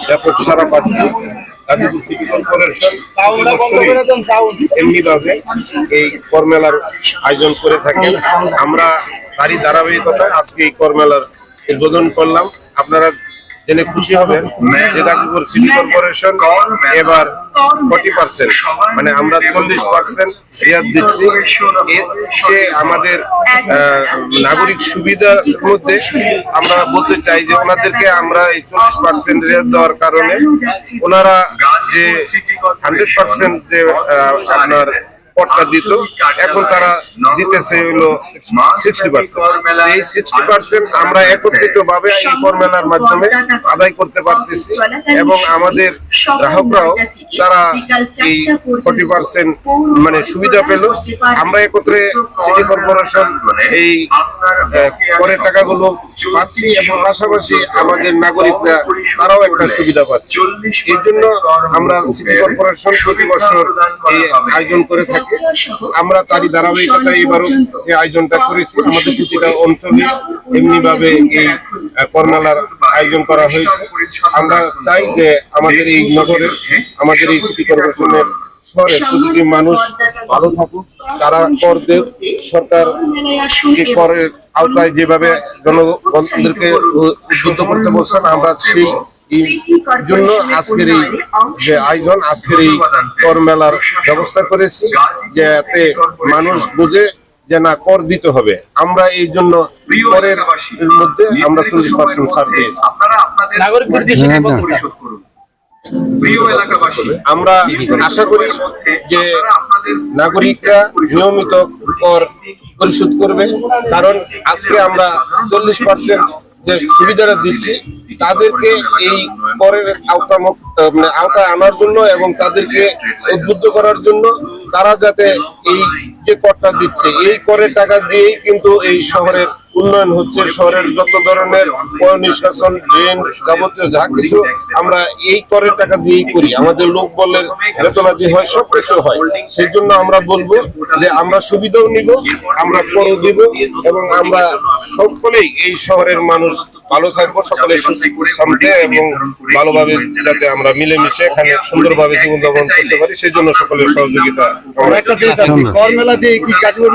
ব্যাপক সারা পাচ্ছি। Gazipur city corporation এমনিভাবে এই কর্মেলার আয়োজন করে থাকেন। আমরা তারই ধারাবাহিকতায় আজকে এই কর্মেলার উদ্বোধন করলাম। আপনারা জেনে খুশি হবেন যে গাজীপুর সিটি কর্পোরেশন এবার 40%, মানে আমরা 40% রেয়াত দিচ্ছি। এতে আমাদের নাগরিক সুবিধার মধ্যে আমরা বলতে চাই যে ওনাদেরকে আমরা এই 40% রেয়াত দেওয়ার কারণে ওনারা যে 100% যে আপনার পটটা দিত, এখন তারা দিতেছে হলো 60%। এই 60% আমরা একত্রিত ভাবে এই কর্মেলার মাধ্যমে আদায় করতে পারতেছি এবং আমাদের গ্রাহকরাও তারা এই 40% মানে সুবিধা পেল। আমরা একত্রে সিটি কর্পোরেশন এই করের টাকাগুলো পাচ্ছি এবং পাশাপাশি আমাদের নাগরিকরা তারাও একটা সুবিধা পাচ্ছে। এই জন্য আমরা সিটি কর্পোরেশন প্রতি বছর এই আয়োজন করে থাকি। আমরা তারই ধারাবাহিকতায় এবারও এই আয়োজনটা করেছি। আমাদের প্রতিটা অঞ্চলে এমনি ভাবে এই কর্মেলার আয়োজন করা হয়েছে। আমরা চাই যে আমাদের এই নগরের, আমাদের এই সিটি কর্পোরেশনের শহরের প্রতিটি মানুষ ভালো থাকুক, তারা কর দেব। সরকার যে করের আওতায় যেভাবে জনগণদেরকে উদ্বুদ্ধ করতে বলছেন, আমরা সেই জন্য আজকের এই যে আয়োজন, আজকের এই কর মেলার ব্যবস্থা করেছি, যাতে মানুষ বুঝে যে না, কর দিতে হবে। আমরা এই জন্য করের মধ্যে আমরা 40% ছাড় দিয়েছি। আমরা আশা করি যে নাগরিকরা নিয়মিত কর পরিশোধ করবে, কারণ আজকে আমরা 40% যে সুবিধাটা দিচ্ছি তাদেরকে এই করের আওতায় আনার জন্য এবং তাদেরকে উদ্বুদ্ধ করার জন্য, তারা যাতে এই যে করটা দিচ্ছে এই করের টাকা দিয়েই কিন্তু এই শহরের উন্নয়ন হচ্ছে। শহরের যত ধরনের নিষ্কাশন, ড্রেন, যাবতীয় যা কিছু আমরা এই করের টাকা দিয়েই করি। আমাদের লোক বলের বেতনাদি হয়, সবকিছু হয়। সেই জন্য আমরা বলবো যে আমরা সুবিধাও নিব, আমরা করও দিব এবং আমরা সকলেই এই শহরের মানুষ ভালো থাকবো, সকলে শান্তি এবং ভালোভাবে যাতে আমরা মিলেমিশে এখানে সুন্দরভাবে জীবনযাপন করতে পারি, সেই জন্য সকলের সহযোগিতা। কর মেলা দিয়ে কি গাজীপুর